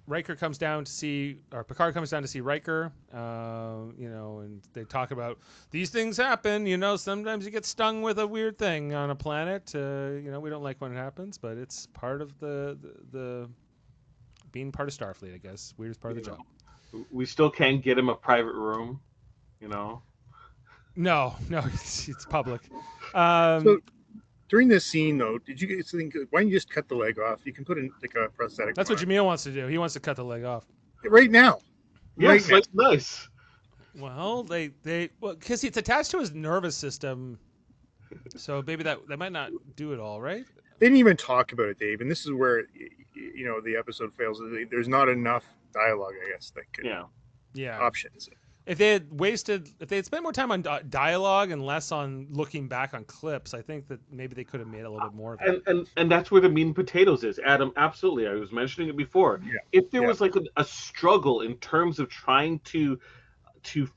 Riker comes down to see, or Picard comes down to see Riker, and they talk about these things happen. Sometimes you get stung with a weird thing on a planet. We don't like when it happens, but it's part of the being part of Starfleet, I guess. Weirdest part of the job. We still can't get him a private room, you know. No, it's public. So during this scene, though, did you guys think, why don't you just cut the leg off? You can put in like a prosthetic. That's what Jamil wants to do. He wants to cut the leg off. Right now. Yes, like nice. Well, because it's attached to his nervous system, so maybe that might not do it all, right? They didn't even talk about it, Dave, and this is where the episode fails. There's not enough dialogue, I guess. Options. If they had spent more time on dialogue and less on looking back on clips, I think that maybe they could have made a little bit more of it. And that's where the meat and potatoes is, Adam. Absolutely, I was mentioning it before. Yeah. If there was like a struggle in terms of trying to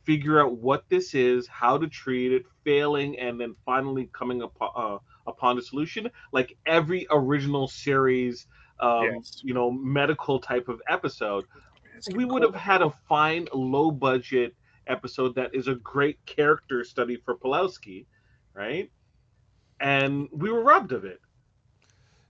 figure out what this is, how to treat it, failing, and then finally coming upon a solution, like every original series, medical type of episode, we would have had a fine, low budget episode that is a great character study for Pulowski, right? And we were robbed of it.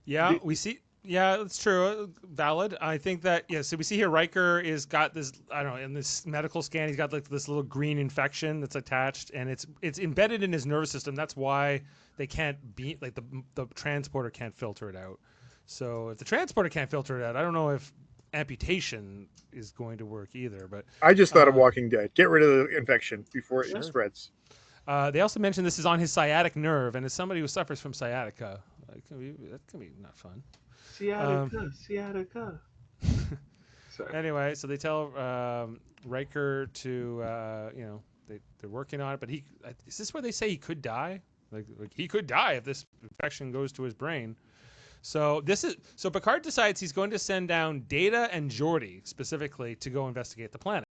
Yeah, we see. Yeah, that's true. Valid. I think that, so we see here Riker is got this, I don't know, in this medical scan, he's got like this little green infection that's attached, and it's embedded in his nervous system. That's why they can't be, like the transporter can't filter it out. So if the transporter can't filter it out, I don't know if amputation is going to work either. But I just thought of Walking Dead. Get rid of the infection before it spreads. They also mentioned this is on his sciatic nerve, and as somebody who suffers from sciatica, that can be not fun. Sciatica. Sorry. Anyway, so they tell Riker to, they're working on it, but is this where they say he could die? Like he could die if this infection goes to his brain. So Picard decides he's going to send down Data and Geordi specifically to go investigate the planet.